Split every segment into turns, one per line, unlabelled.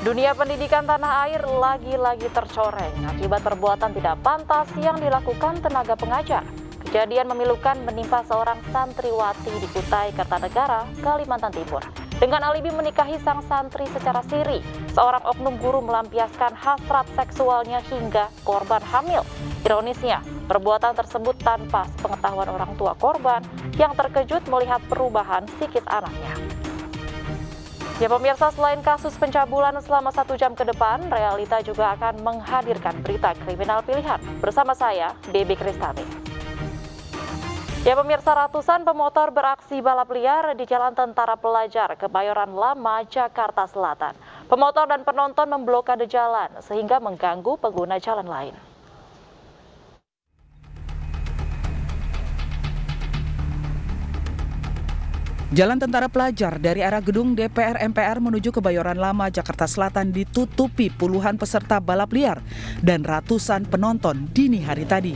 Dunia pendidikan tanah air lagi-lagi tercoreng akibat perbuatan tidak pantas yang dilakukan tenaga pengajar. Kejadian memilukan menimpa seorang santriwati di Kutai Kartanegara, Kalimantan Timur. Dengan alibi menikahi sang santri secara siri, seorang oknum guru melampiaskan hasrat seksualnya hingga korban hamil. Ironisnya, perbuatan tersebut tanpa sepengetahuan orang tua korban yang terkejut melihat perubahan psikis anaknya. Ya pemirsa, selain kasus pencabulan selama 1 jam ke depan, Realita juga akan menghadirkan berita kriminal pilihan. Bersama saya, Debbie Kristani. Ya pemirsa, ratusan pemotor beraksi balap liar di Jalan Tentara Pelajar, Kebayoran Lama, Jakarta Selatan. Pemotor dan penonton memblokade jalan sehingga mengganggu pengguna jalan lain.
Jalan Tentara Pelajar dari arah gedung DPR MPR menuju Kebayoran Lama, Jakarta Selatan ditutupi puluhan peserta balap liar dan ratusan penonton dini hari tadi.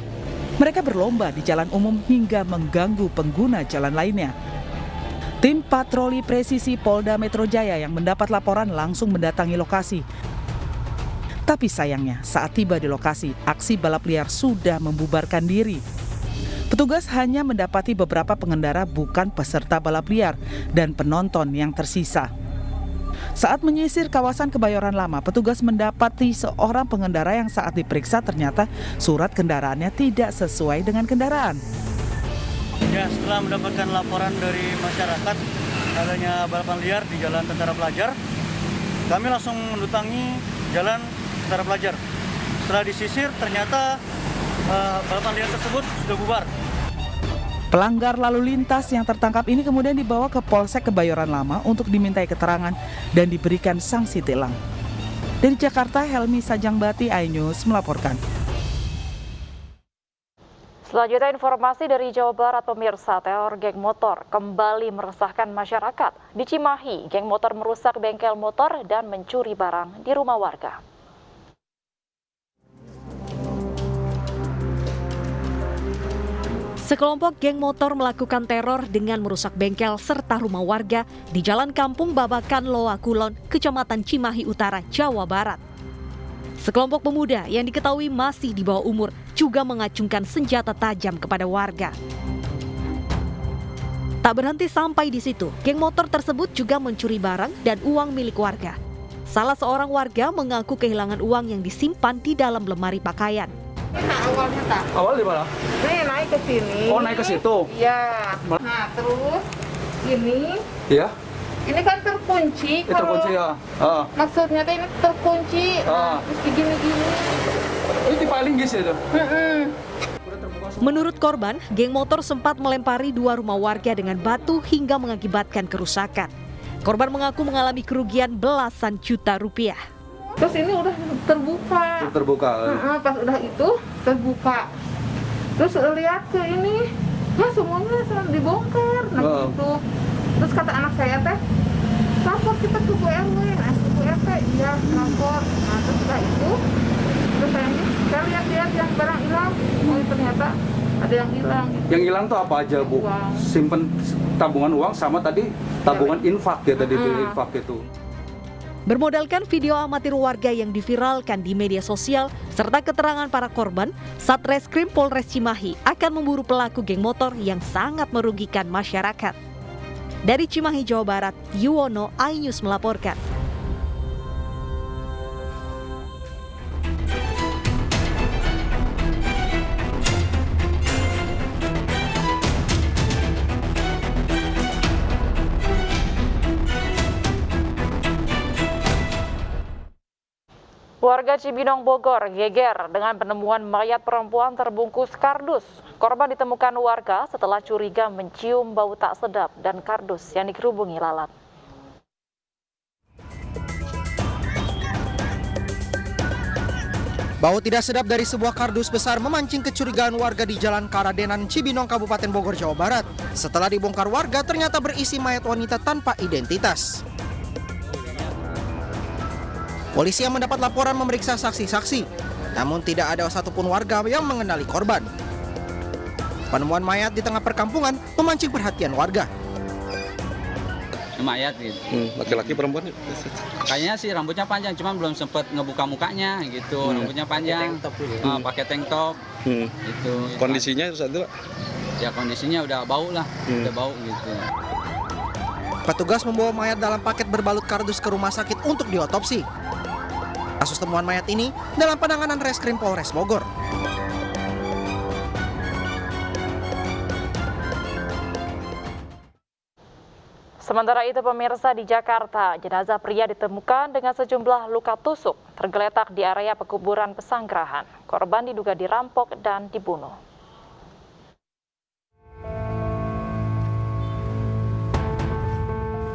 Mereka berlomba di jalan umum hingga mengganggu pengguna jalan lainnya. Tim patroli presisi Polda Metro Jaya yang mendapat laporan langsung mendatangi lokasi. Tapi sayangnya saat tiba di lokasi, aksi balap liar sudah membubarkan diri. Petugas hanya mendapati beberapa pengendara bukan peserta balap liar dan penonton yang tersisa. Saat menyisir kawasan Kebayoran Lama, petugas mendapati seorang pengendara yang saat diperiksa ternyata surat kendaraannya tidak sesuai dengan kendaraan.
Ya, setelah mendapatkan laporan dari masyarakat adanya balapan liar di Jalan Tentara Pelajar, kami langsung mendatangi Jalan Tentara Pelajar. Setelah disisir, ternyata balapan liar tersebut sudah bubar.
Pelanggar lalu lintas yang tertangkap ini kemudian dibawa ke Polsek Kebayoran Lama untuk dimintai keterangan dan diberikan sanksi tilang. Dari Jakarta, Helmi Sajangbati, iNews melaporkan.
Selanjutnya informasi dari Jawa Barat, pemirsa. Teror geng motor kembali meresahkan masyarakat. Di Cimahi, geng motor merusak bengkel motor dan mencuri barang di rumah warga.
Sekelompok geng motor melakukan teror dengan merusak bengkel serta rumah warga di Jalan Kampung Babakan Loa Kulon, Kecamatan Cimahi Utara, Jawa Barat. Sekelompok pemuda yang diketahui masih di bawah umur juga mengacungkan senjata tajam kepada warga. Tak berhenti sampai di situ, geng motor tersebut juga mencuri barang dan uang milik warga. Salah seorang warga mengaku kehilangan uang yang disimpan di dalam lemari pakaian.
Nah, awalnya tak.
Awal di mana?
Nih naik ke sini.
Oh, naik ke situ.
Iya. Nah, terus ini.
Iya.
Ini kan terkunci.
Itu kunci ya.
Maksudnya tuh ini terkunci. Nah, terus gini-gini.
Itu paling gis itu.
Menurut korban, geng motor sempat melempari 2 rumah warga dengan batu hingga mengakibatkan kerusakan. Korban mengaku mengalami kerugian belasan juta rupiah.
Terus ini udah terbuka.
Terbuka.
Pas udah itu terbuka. Terus lihat ke ini, semuanya dibongkar. Nah gitu. Terus kata anak saya teh, lapor kita ke Bu RW, Bu RT, iya lapor. Nah terus setelah itu, terus saya lihat yang barang hilang. Oh ternyata ada yang hilang.
Yang hilang tuh apa aja Bu?
Uang.
Simpen tabungan uang sama tadi tabungan infak ya tadi infak itu.
Bermodalkan video amatir warga yang diviralkan di media sosial serta keterangan para korban, Satreskrim Polres Cimahi akan memburu pelaku geng motor yang sangat merugikan masyarakat. Dari Cimahi, Jawa Barat, Yuwono, iNews melaporkan.
Warga Cibinong, Bogor geger dengan penemuan mayat perempuan terbungkus kardus. Korban ditemukan warga setelah curiga mencium bau tak sedap dan kardus yang dikerubungi lalat.
Bau tidak sedap dari sebuah kardus besar memancing kecurigaan warga di Jalan Karadenan, Cibinong, Kabupaten Bogor, Jawa Barat. Setelah dibongkar warga, ternyata berisi mayat wanita tanpa identitas. Polisi yang mendapat laporan memeriksa saksi-saksi, namun tidak ada satupun warga yang mengenali korban. Penemuan mayat di tengah perkampungan memancing perhatian warga.
Mayat gitu.
Laki-laki perempuan?
Kayaknya sih rambutnya panjang, cuman belum sempat ngebuka mukanya gitu. Rambutnya panjang, pakai tank top, gitu.
Kondisinya saat itu?
Ya kondisinya udah bau lah, udah bau gitu.
Petugas membawa mayat dalam paket berbalut kardus ke rumah sakit untuk diotopsi. Kasus temuan mayat ini dalam penanganan Reskrim Polres Bogor.
Sementara itu pemirsa, di Jakarta, jenazah pria ditemukan dengan sejumlah luka tusuk tergeletak di area pekuburan Pesanggerahan. Korban diduga dirampok dan dibunuh.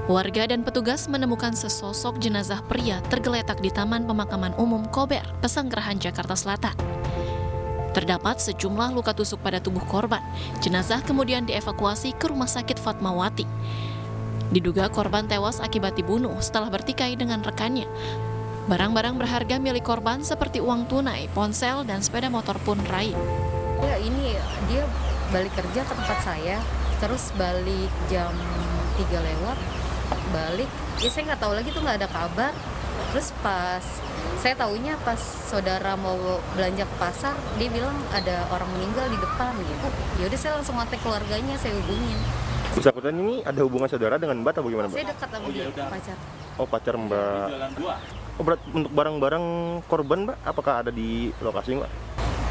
Warga dan petugas menemukan sesosok jenazah pria tergeletak di Taman Pemakaman Umum Kober, Pesanggerahan, Jakarta Selatan. Terdapat sejumlah luka tusuk pada tubuh korban. Jenazah kemudian dievakuasi ke Rumah Sakit Fatmawati. Diduga korban tewas akibat dibunuh setelah bertikai dengan rekannya. Barang-barang berharga milik korban seperti uang tunai, ponsel, dan sepeda motor pun raib.
Ya, ini dia balik kerja ke tempat saya, terus balik jam 3 lewat, balik. Ya saya nggak tahu lagi tuh, nggak ada kabar. Terus pas saya taunya pas saudara mau belanja ke pasar, dia bilang ada orang meninggal di depan gitu. Ya udah saya langsung kontak keluarganya, saya hubungin.
Bersangkutan ini ada hubungan saudara dengan Mbak atau bagaimana, Mbak?
Saya dekat sama dia, pacar.
Oh, pacar Mbak. Oh, berat untuk barang-barang korban, Mbak, apakah ada di lokasi, Mbak?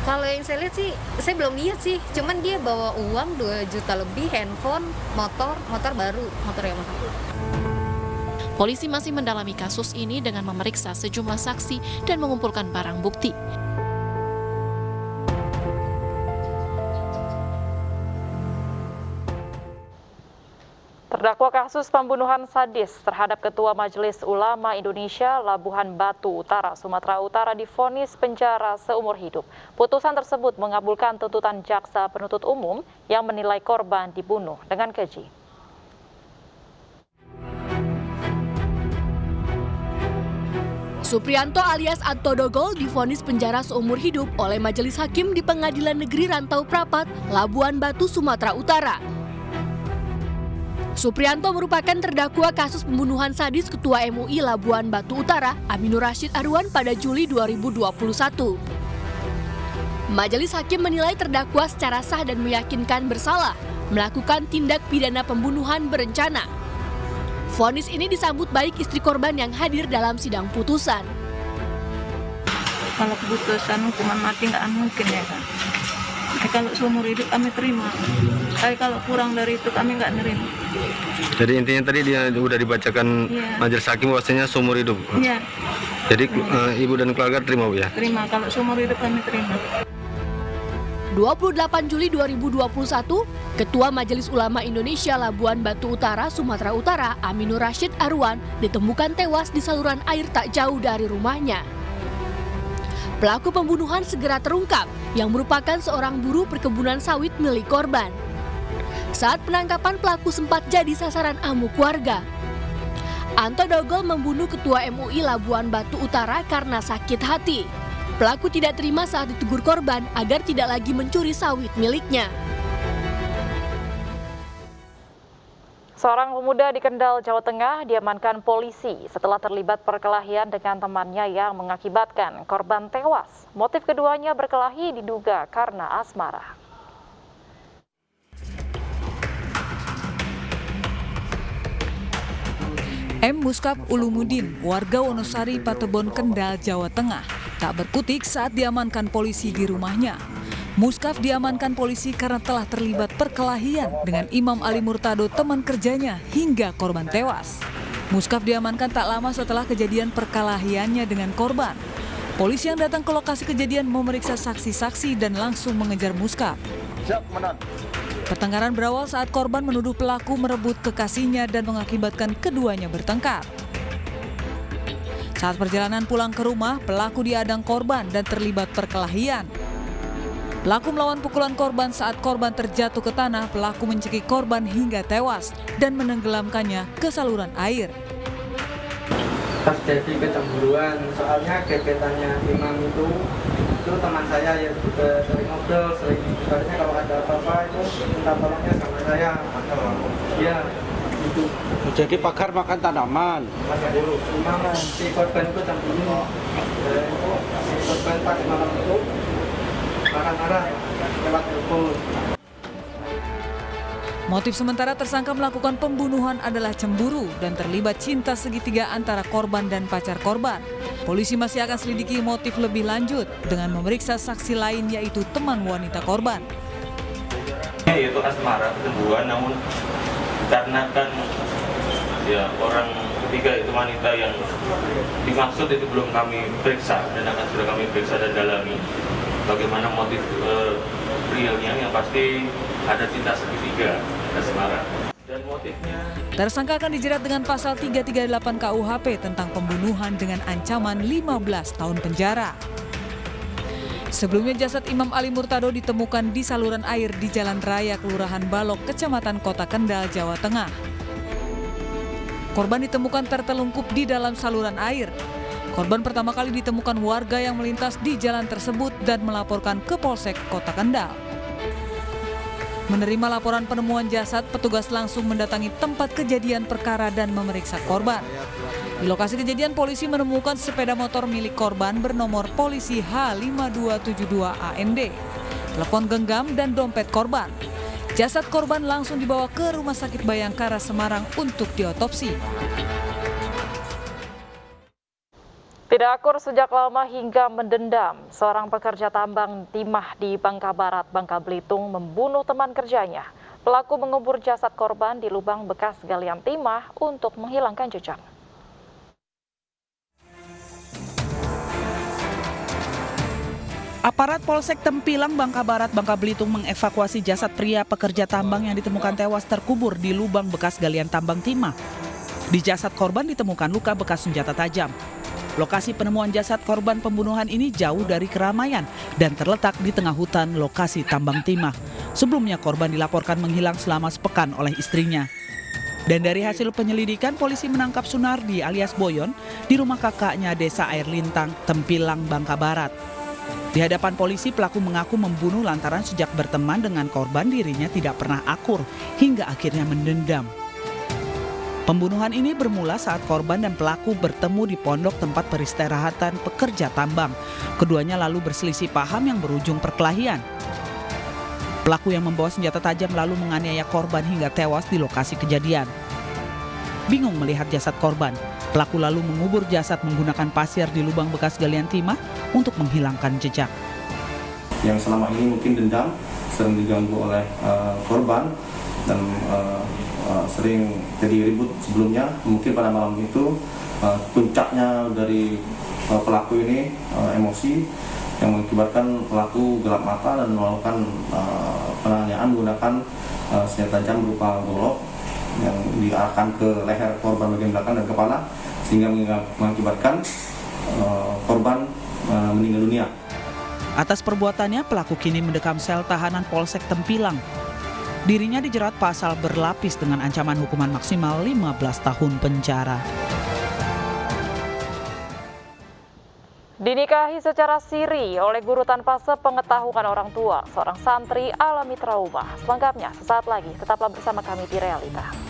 Kalau yang saya lihat sih, saya belum lihat sih. Cuman dia bawa uang 2 juta lebih, handphone, motor baru, motor yang mahal.
Polisi masih mendalami kasus ini dengan memeriksa sejumlah saksi dan mengumpulkan barang bukti.
Terdakwa kasus pembunuhan sadis terhadap Ketua Majelis Ulama Indonesia Labuhan Batu Utara, Sumatera Utara divonis penjara seumur hidup. Putusan tersebut mengabulkan tuntutan jaksa penuntut umum yang menilai korban dibunuh dengan keji.
Supriyanto alias Anto Dogol divonis penjara seumur hidup oleh Majelis Hakim di Pengadilan Negeri Rantau Prapat, Labuhan Batu, Sumatera Utara. Supriyanto merupakan terdakwa kasus pembunuhan sadis Ketua MUI Labuhan Batu Utara, Aminur Rashid Arwan pada Juli 2021. Majelis Hakim menilai terdakwa secara sah dan meyakinkan bersalah melakukan tindak pidana pembunuhan berencana. Vonis ini disambut baik istri korban yang hadir dalam sidang putusan.
Kalau keputusan hukuman mati nggak mungkin ya kan. Kalau seumur hidup kami terima. Tapi kalau kurang dari itu kami nggak nerima.
Jadi intinya tadi dia udah dibacakan majelis hakim bahwasanya seumur hidup.
Iya.
Jadi ibu dan keluarga terima, Bu, ya?
Terima, kalau seumur hidup kami terima.
28 Juli 2021, Ketua Majelis Ulama Indonesia Labuhan Batu Utara, Sumatera Utara, Aminur Rashid Arwan, ditemukan tewas di saluran air tak jauh dari rumahnya. Pelaku pembunuhan segera terungkap, yang merupakan seorang buruh perkebunan sawit milik korban. Saat penangkapan, pelaku sempat jadi sasaran amuk warga. Anto Dogol membunuh Ketua MUI Labuhan Batu Utara karena sakit hati. Pelaku tidak terima saat ditegur korban agar tidak lagi mencuri sawit miliknya.
Seorang pemuda di Kendal, Jawa Tengah diamankan polisi setelah terlibat perkelahian dengan temannya yang mengakibatkan korban tewas. Motif keduanya berkelahi diduga karena asmara.
M. Muskaf Ulumuddin, warga Wonosari, Patebon, Kendal, Jawa Tengah, tak berkutik saat diamankan polisi di rumahnya. Muskaf diamankan polisi karena telah terlibat perkelahian dengan Imam Ali Murtado, teman kerjanya, hingga korban tewas. Muskaf diamankan tak lama setelah kejadian perkelahiannya dengan korban. Polisi yang datang ke lokasi kejadian memeriksa saksi-saksi dan langsung mengejar Muskaf. Pertengkaran berawal saat korban menuduh pelaku merebut kekasihnya dan mengakibatkan keduanya bertengkar. Saat perjalanan pulang ke rumah, pelaku diadang korban dan terlibat perkelahian. Pelaku melawan pukulan korban saat korban terjatuh ke tanah, pelaku mencekik korban hingga tewas dan menenggelamkannya ke saluran air.
terjadi kecemburuan, soalnya gebetannya imam itu teman saya yang juga sering ngobrol, sering ibaratnya kalau ada apa-apa itu minta tolongnya sama saya. Iya, itu.
Jadi pakar makan tanaman.
Imam si korban itu cemburu. Si korban pas malam itu marah-marah lewat telepon.
Motif sementara tersangka melakukan pembunuhan adalah cemburu dan terlibat cinta segitiga antara korban dan pacar korban. Polisi masih akan selidiki motif lebih lanjut dengan memeriksa saksi lain yaitu teman wanita korban.
Yaitu asmara, cemburuan, namun karena kan ya orang ketiga itu wanita yang dimaksud itu belum kami periksa dan akan sudah kami periksa dan dalami bagaimana motif realnya, yang pasti ada cinta segitiga asmara. Dan motifnya
Tersangka akan dijerat dengan pasal 338 KUHP tentang pembunuhan dengan ancaman 15 tahun penjara. Sebelumnya jasad Imam Ali Murtado ditemukan di saluran air di Jalan Raya Kelurahan Balok, Kecamatan Kota Kendal, Jawa Tengah. Korban ditemukan tertelungkup di dalam saluran air. Korban pertama kali ditemukan warga yang melintas di jalan tersebut dan melaporkan ke Polsek Kota Kendal. Menerima laporan penemuan jasad, petugas langsung mendatangi tempat kejadian perkara dan memeriksa korban. Di lokasi kejadian, polisi menemukan sepeda motor milik korban bernomor polisi H5272AND, telepon genggam, dan dompet korban. Jasad korban langsung dibawa ke Rumah Sakit Bayangkara Semarang untuk diotopsi.
Tidak akur sejak lama hingga mendendam, seorang pekerja tambang timah di Bangka Barat, Bangka Belitung membunuh teman kerjanya. Pelaku mengubur jasad korban di lubang bekas galian timah untuk menghilangkan jejak.
Aparat Polsek Tempilang, Bangka Barat, Bangka Belitung mengevakuasi jasad pria pekerja tambang yang ditemukan tewas terkubur di lubang bekas galian tambang timah. Di jasad korban ditemukan luka bekas senjata tajam. Lokasi penemuan jasad korban pembunuhan ini jauh dari keramaian dan terletak di tengah hutan lokasi tambang timah. Sebelumnya korban dilaporkan menghilang selama sepekan oleh istrinya. Dan dari hasil penyelidikan, polisi menangkap Sunardi alias Boyon di rumah kakaknya Desa Air Lintang, Tempilang, Bangka Barat. Di hadapan polisi, pelaku mengaku membunuh lantaran sejak berteman dengan korban dirinya tidak pernah akur hingga akhirnya mendendam. Pembunuhan ini bermula saat korban dan pelaku bertemu di pondok tempat peristirahatan pekerja tambang. Keduanya lalu berselisih paham yang berujung perkelahian. Pelaku yang membawa senjata tajam lalu menganiaya korban hingga tewas di lokasi kejadian. Bingung melihat jasad korban, pelaku lalu mengubur jasad menggunakan pasir di lubang bekas galian timah untuk menghilangkan jejak.
Yang selama ini mungkin dendam, sering diganggu oleh korban dan sering jadi ribut sebelumnya. Mungkin pada malam itu puncaknya dari pelaku ini emosi yang mengakibatkan pelaku gelap mata dan melakukan penganiayaan menggunakan senjata tajam berupa golok yang diarahkan ke leher korban bagian belakang dan kepala sehingga mengakibatkan korban meninggal dunia.
Atas perbuatannya, pelaku kini mendekam sel tahanan Polsek Tempilang. Dirinya dijerat pasal berlapis dengan ancaman hukuman maksimal 15 tahun penjara.
Dinikahi secara siri oleh guru tanpa sepengetahuan orang tua, seorang santri alami trauma. Selengkapnya sesaat lagi, tetaplah bersama kami di Realita.